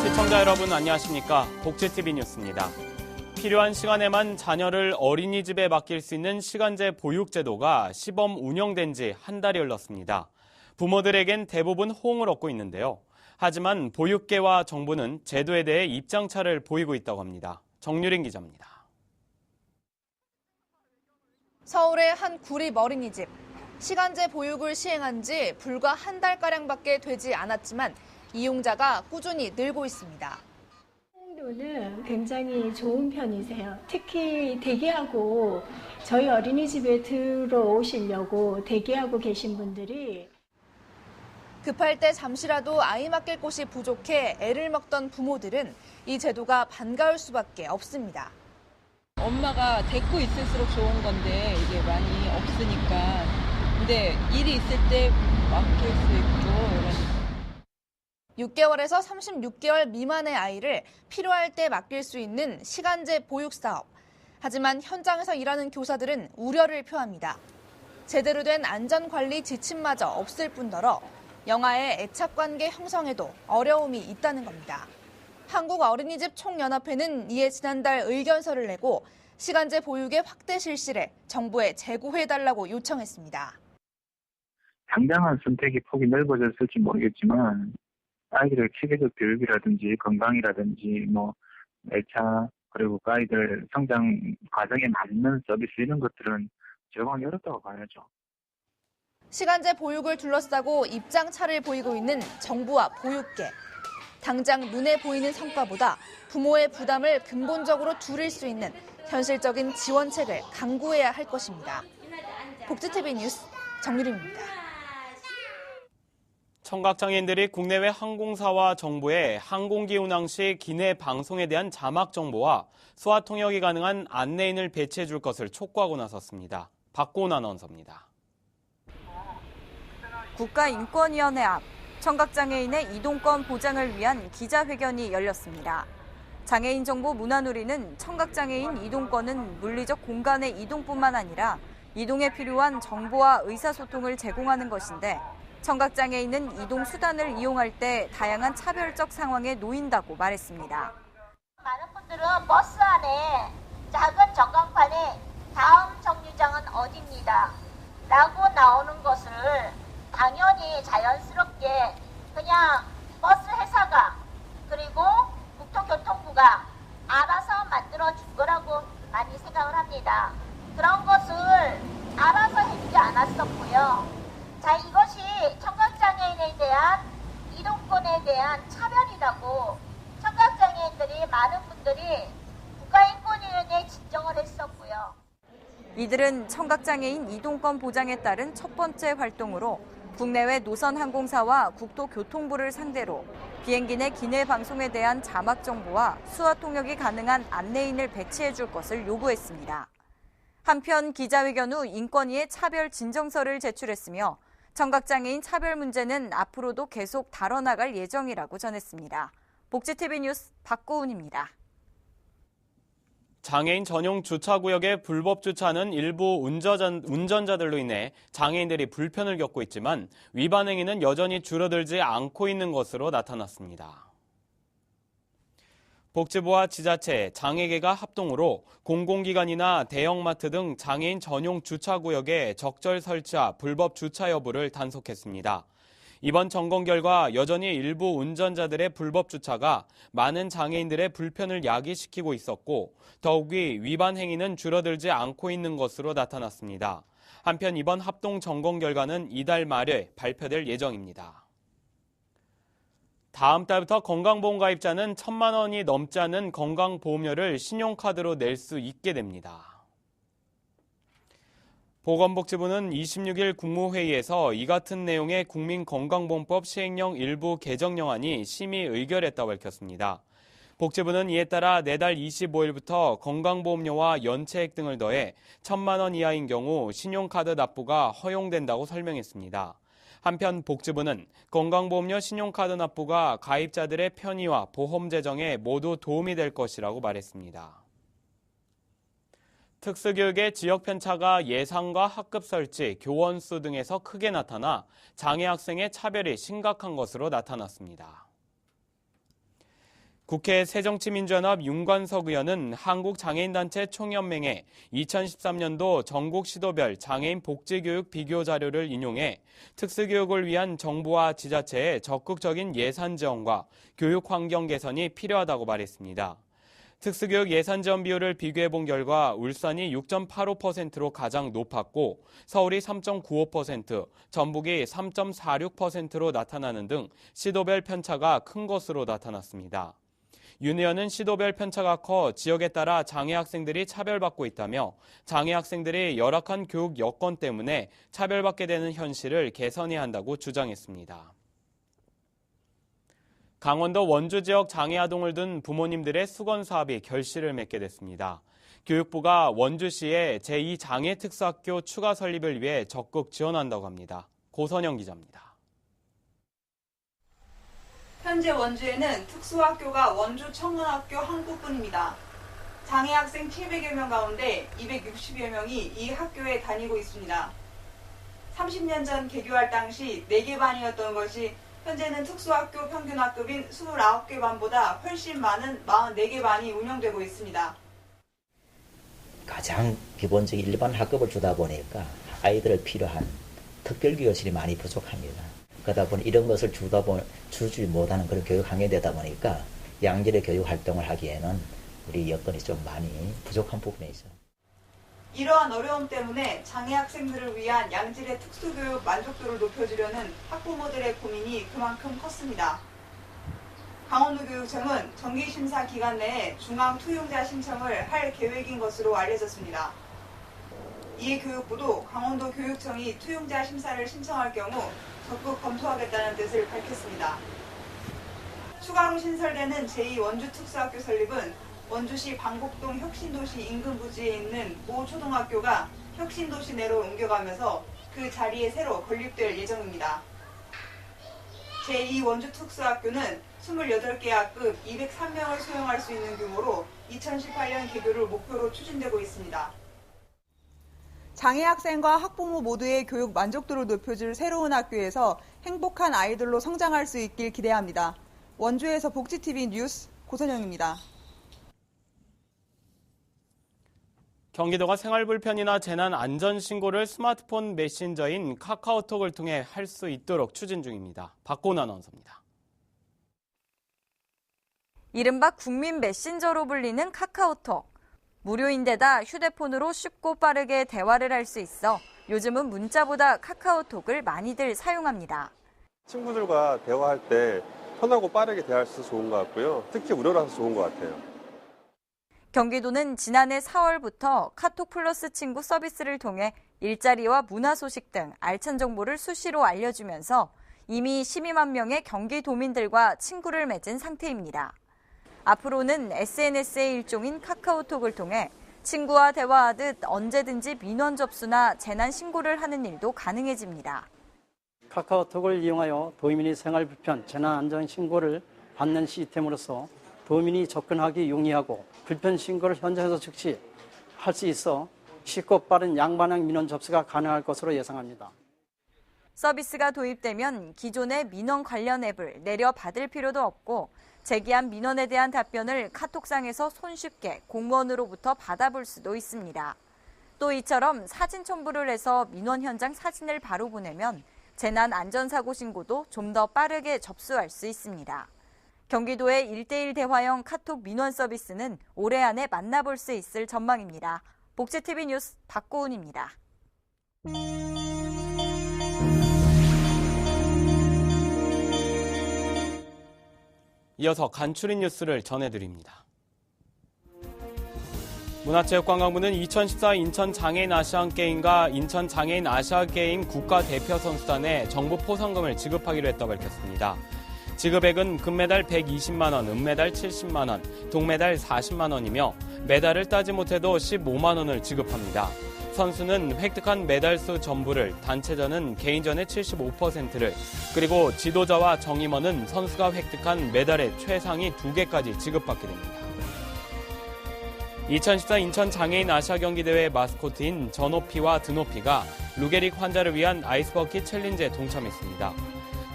시청자 여러분 안녕하십니까? 복지TV 뉴스입니다. 필요한 시간에만 자녀를 어린이집에 맡길 수 있는 시간제 보육제도가 시범 운영된 지 한 달이 흘렀습니다. 부모들에겐 대부분 호응을 얻고 있는데요. 하지만 보육계와 정부는 제도에 대해 입장차를 보이고 있다고 합니다. 정유린 기자입니다. 서울의 한 구립 어린이집. 시간제 보육을 시행한 지 불과 한 달가량밖에 되지 않았지만 이용자가 꾸준히 늘고 있습니다. 호응도는 굉장히 좋은 편이세요. 특히 대기하고 저희 어린이집에 들어오시려고 대기하고 계신 분들이 급할 때 잠시라도 아이 맡길 곳이 부족해 애를 먹던 부모들은 이 제도가 반가울 수밖에 없습니다. 엄마가 데리고 있을수록 좋은 건데 이게 많이 없으니까 근데 일이 있을 때 맡길 수 있고 이런. 6개월에서 36개월 미만의 아이를 필요할 때 맡길 수 있는 시간제 보육 사업. 하지만 현장에서 일하는 교사들은 우려를 표합니다. 제대로 된 안전관리 지침마저 없을 뿐더러 영아의 애착관계 형성에도 어려움이 있다는 겁니다. 한국어린이집 총연합회는 이에 지난달 의견서를 내고 시간제 보육의 확대 실시를 정부에 제고해달라고 요청했습니다. 당장한 선택의 폭이 넓어졌을지 모르겠지만 아이들의 체계적 교육이라든지 건강이라든지 애착 그리고 아이들 성장 과정에 맞는 서비스 이런 것들은 제공하기 어렵다고 봐야죠. 시간제 보육을 둘러싸고 입장차를 보이고 있는 정부와 보육계. 당장 눈에 보이는 성과보다 부모의 부담을 근본적으로 줄일 수 있는 현실적인 지원책을 강구해야 할 것입니다. 복지TV 뉴스 정유림입니다. 청각장애인들이 국내외 항공사와 정부의 항공기 운항 시 기내 방송에 대한 자막 정보와 수화 통역이 가능한 안내인을 배치해 줄 것을 촉구하고 나섰습니다. 박고은 아나운서입니다. 국가인권위원회 앞 청각장애인의 이동권 보장을 위한 기자회견이 열렸습니다. 장애인 정보 문화누리는 청각장애인 이동권은 물리적 공간의 이동뿐만 아니라 이동에 필요한 정보와 의사소통을 제공하는 것인데 청각장애인은 이동 수단을 이용할 때 다양한 차별적 상황에 놓인다고 말했습니다. 많은 분들은 버스 안에 작은 전광판에 다음 정류장은 어디입니다 라고 나오는 것을 당연히 자연스럽게 그냥 버스 회사가 그리고 국토교통부가 알아서 만들어준 거라고 많이 생각을 합니다. 그런 것을 알아서 해주지 않았었고요. 자, 이것이 청각장애인에 대한 이동권에 대한 차별이라고 청각장애인들이 많은 분들이 국가인권위원회에 진정을 했었고요. 이들은 청각장애인 이동권 보장에 따른 첫 번째 활동으로 국내외 노선 항공사와 국토교통부를 상대로 비행기 내 기내 방송에 대한 자막 정보와 수화 통역이 가능한 안내인을 배치해 줄 것을 요구했습니다. 한편 기자회견 후 인권위에 차별 진정서를 제출했으며 청각장애인 차별 문제는 앞으로도 계속 다뤄나갈 예정이라고 전했습니다. 복지TV 뉴스 박고은입니다. 장애인 전용 주차구역의 불법 주차는 일부 운전자들로 인해 장애인들이 불편을 겪고 있지만 위반 행위는 여전히 줄어들지 않고 있는 것으로 나타났습니다. 복지부와 지자체, 장애계가 합동으로 공공기관이나 대형마트 등 장애인 전용 주차구역의 적절 설치와 불법 주차 여부를 단속했습니다. 이번 점검 결과 여전히 일부 운전자들의 불법 주차가 많은 장애인들의 불편을 야기시키고 있었고 더욱이 위반 행위는 줄어들지 않고 있는 것으로 나타났습니다. 한편 이번 합동 점검 결과는 이달 말에 발표될 예정입니다. 다음 달부터 건강보험 가입자는 1,000만 원이 넘지 않는 건강보험료를 신용카드로 낼 수 있게 됩니다. 보건복지부는 26일 국무회의에서 이 같은 내용의 국민건강보험법 시행령 일부 개정령안이 심의 의결했다고 밝혔습니다. 복지부는 이에 따라 내달 25일부터 건강보험료와 연체액 등을 더해 1,000만 원 이하인 경우 신용카드 납부가 허용된다고 설명했습니다. 한편 복지부는 건강보험료 신용카드 납부가 가입자들의 편의와 보험 재정에 모두 도움이 될 것이라고 말했습니다. 특수교육의 지역 편차가 예산과 학급 설치, 교원 수 등에서 크게 나타나 장애 학생의 차별이 심각한 것으로 나타났습니다. 국회 새정치민주연합 윤관석 의원은 한국장애인단체 총연맹에 2013년도 전국 시도별 장애인 복지교육 비교 자료를 인용해 특수교육을 위한 정부와 지자체의 적극적인 예산 지원과 교육 환경 개선이 필요하다고 말했습니다. 특수교육 예산 지원 비율을 비교해본 결과 울산이 6.85%로 가장 높았고 서울이 3.95%, 전북이 3.46%로 나타나는 등 시도별 편차가 큰 것으로 나타났습니다. 윤 의원은 시도별 편차가 커 지역에 따라 장애 학생들이 차별받고 있다며 장애 학생들이 열악한 교육 여건 때문에 차별받게 되는 현실을 개선해야 한다고 주장했습니다. 강원도 원주 지역 장애 아동을 둔 부모님들의 수건 사업이 결실을 맺게 됐습니다. 교육부가 원주시에 제2장애 특수학교 추가 설립을 위해 적극 지원한다고 합니다. 고선영 기자입니다. 현재 원주에는 특수학교가 원주 청년학교 한 곳뿐입니다. 장애 학생 700여 명 가운데 260여 명이 이 학교에 다니고 있습니다. 30년 전 개교할 당시 4개 반이었던 것이 현재는 특수학교 평균 학급인 29개 반보다 훨씬 많은 44개 반이 운영되고 있습니다. 가장 기본적인 일반 학급을 주다 보니까 아이들 필요한 특별교실이 많이 부족합니다. 그러다 보니 이런 것을 주지 못하는 그런 교육 환경이 되다 보니까 양질의 교육 활동을 하기에는 우리 여건이 좀 많이 부족한 부분이 있어요. 이러한 어려움 때문에 장애 학생들을 위한 양질의 특수교육 만족도를 높여주려는 학부모들의 고민이 그만큼 컸습니다. 강원도교육청은 정기심사 기간 내에 중앙 투용자 신청을 할 계획인 것으로 알려졌습니다. 이에 교육부도 강원도 교육청이 투용자 심사를 신청할 경우 적극 검토하겠다는 뜻을 밝혔습니다. 추가로 신설되는 제2원주특수학교 설립은 원주시 방곡동 혁신도시 인근 부지에 있는 모 초등학교가 혁신도시 내로 옮겨가면서 그 자리에 새로 건립될 예정입니다. 제2원주특수학교는 28개 학급 203명을 수용할 수 있는 규모로 2018년 개교를 목표로 추진되고 있습니다. 장애 학생과 학부모 모두의 교육 만족도를 높여줄 새로운 학교에서 행복한 아이들로 성장할 수 있길 기대합니다. 원주에서 복지TV 뉴스 고선영입니다. 경기도가 생활불편이나 재난 안전 신고를 스마트폰 메신저인 카카오톡을 통해 할 수 있도록 추진 중입니다. 박고은 아나운서입니다. 이른바 국민 메신저로 불리는 카카오톡. 무료인데다 휴대폰으로 쉽고 빠르게 대화를 할 수 있어 요즘은 문자보다 카카오톡을 많이들 사용합니다. 친구들과 대화할 때 편하고 빠르게 대화할 수 있어서 좋은 것 같고요. 특히 무료라서 좋은 것 같아요. 경기도는 지난해 4월부터 카톡 플러스 친구 서비스를 통해 일자리와 문화 소식 등 알찬 정보를 수시로 알려주면서 이미 12만 명의 경기도민들과 친구를 맺은 상태입니다. 앞으로는 SNS의 일종인 카카오톡을 통해 친구와 대화하듯 언제든지 민원 접수나 재난 신고를 하는 일도 가능해집니다. 카카오톡을 이용하여 도민이 생활 불편, 재난 안전 신고를 받는 시스템으로서 도민이 접근하기 용이하고 불편 신고를 현장에서 즉시 할 수 있어 쉽고 빠른 양방향 민원 접수가 가능할 것으로 예상합니다. 서비스가 도입되면 기존의 민원 관련 앱을 내려받을 필요도 없고 제기한 민원에 대한 답변을 카톡상에서 손쉽게 공무원으로부터 받아볼 수도 있습니다. 또 이처럼 사진 첨부를 해서 민원 현장 사진을 바로 보내면 재난 안전사고 신고도 좀 더 빠르게 접수할 수 있습니다. 경기도의 1:1 대화형 카톡 민원 서비스는 올해 안에 만나볼 수 있을 전망입니다. 복지TV 뉴스 박고은입니다. 이어서 간추린 뉴스를 전해드립니다. 문화체육관광부는 2014 인천장애인 아시안게임과 인천장애인 아시아게임 국가대표선수단에 정부 포상금을 지급하기로 했다고 밝혔습니다. 지급액은 금메달 120만 원, 은메달 70만 원, 동메달 40만 원이며 메달을 따지 못해도 15만 원을 지급합니다. 선수는 획득한 메달수 전부를, 단체전은 개인전의 75%를, 그리고 지도자와 정임원은 선수가 획득한 메달의 최상위 2개까지 지급받게 됩니다. 2014 인천장애인 아시아경기대회 마스코트인 저높이와 드높이가 루게릭 환자를 위한 아이스버킷 챌린지에 동참했습니다.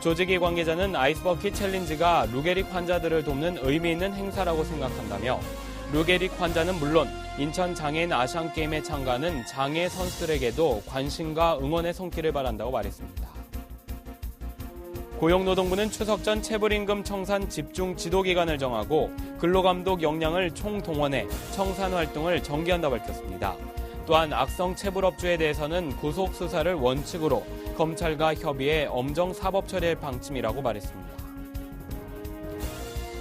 조직위 관계자는 아이스버킷 챌린지가 루게릭 환자들을 돕는 의미 있는 행사라고 생각한다며 루게릭 환자는 물론 인천 장애인 아시안게임에 참가하는 장애 선수들에게도 관심과 응원의 손길을 바란다고 말했습니다. 고용노동부는 추석 전 체불임금 청산 집중 지도기간을 정하고 근로감독 역량을 총동원해 청산 활동을 전개한다고 밝혔습니다. 또한 악성 체불업주에 대해서는 구속수사를 원칙으로 검찰과 협의해 엄정 사법 처리할 방침이라고 말했습니다.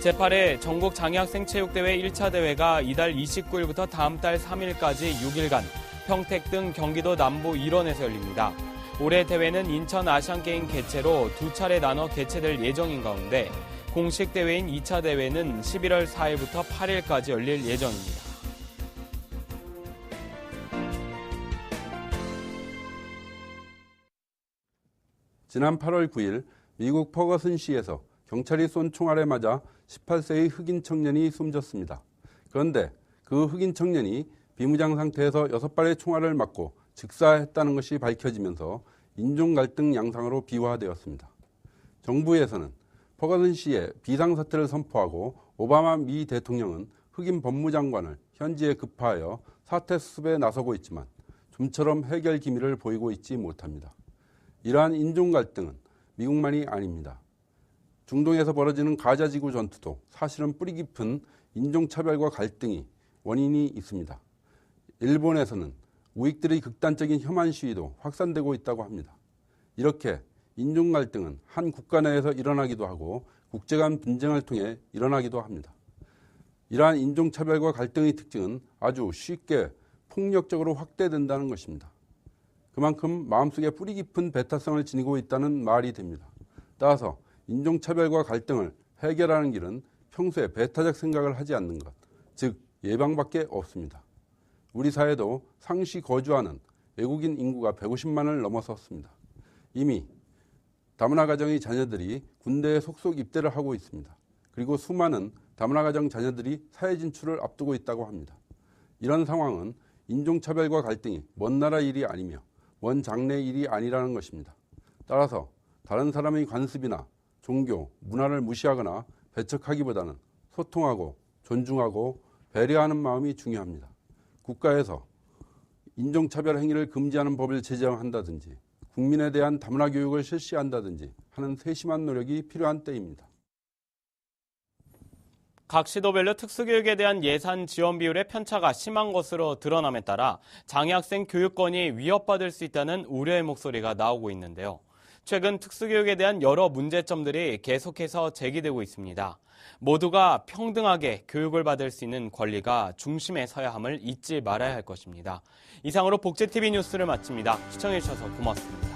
제8회 전국 장애학생 체육대회 1차 대회가 이달 29일부터 다음 달 3일까지 6일간 평택 등 경기도 남부 일원에서 열립니다. 올해 대회는 인천 아시안게임 개최로 두 차례 나눠 개최될 예정인 가운데 공식 대회인 2차 대회는 11월 4일부터 8일까지 열릴 예정입니다. 지난 8월 9일 미국 퍼거슨시에서 경찰이 쏜 총알에 맞아 18세의 흑인 청년이 숨졌습니다. 그런데 그 흑인 청년이 비무장 상태에서 6발의 총알을 맞고 즉사했다는 것이 밝혀지면서 인종 갈등 양상으로 비화되었습니다. 정부에서는 퍼거슨시에 비상사태를 선포하고 오바마 미 대통령은 흑인 법무장관을 현지에 급파하여 사태 수습에 나서고 있지만 좀처럼 해결 기미를 보이고 있지 못합니다. 이러한 인종 갈등은 미국만이 아닙니다. 중동에서 벌어지는 가자지구 전투도 사실은 뿌리 깊은 인종차별과 갈등이 원인이 있습니다. 일본에서는 우익들의 극단적인 혐한 시위도 확산되고 있다고 합니다. 이렇게 인종 갈등은 한 국가 내에서 일어나기도 하고 국제 간 분쟁을 통해 일어나기도 합니다. 이러한 인종차별과 갈등의 특징은 아주 쉽게 폭력적으로 확대된다는 것입니다. 그만큼 마음속에 뿌리 깊은 배타성을 지니고 있다는 말이 됩니다. 따라서 인종차별과 갈등을 해결하는 길은 평소에 배타적 생각을 하지 않는 것, 즉 예방밖에 없습니다. 우리 사회도 상시 거주하는 외국인 인구가 150만을 넘어섰습니다. 이미 다문화 가정의 자녀들이 군대에 속속 입대를 하고 있습니다. 그리고 수많은 다문화 가정 자녀들이 사회 진출을 앞두고 있다고 합니다. 이런 상황은 인종차별과 갈등이 먼 나라 일이 아니며 먼 장래 일이 아니라는 것입니다. 따라서 다른 사람의 관습이나 종교, 문화를 무시하거나 배척하기보다는 소통하고 존중하고 배려하는 마음이 중요합니다. 국가에서 인종차별 행위를 금지하는 법을 제정한다든지 국민에 대한 다문화 교육을 실시한다든지 하는 세심한 노력이 필요한 때입니다. 각 시도별로 특수교육에 대한 예산 지원 비율의 편차가 심한 것으로 드러남에 따라 장애학생 교육권이 위협받을 수 있다는 우려의 목소리가 나오고 있는데요. 최근 특수교육에 대한 여러 문제점들이 계속해서 제기되고 있습니다. 모두가 평등하게 교육을 받을 수 있는 권리가 중심에 서야 함을 잊지 말아야 할 것입니다. 이상으로 복지TV 뉴스를 마칩니다. 시청해주셔서 고맙습니다.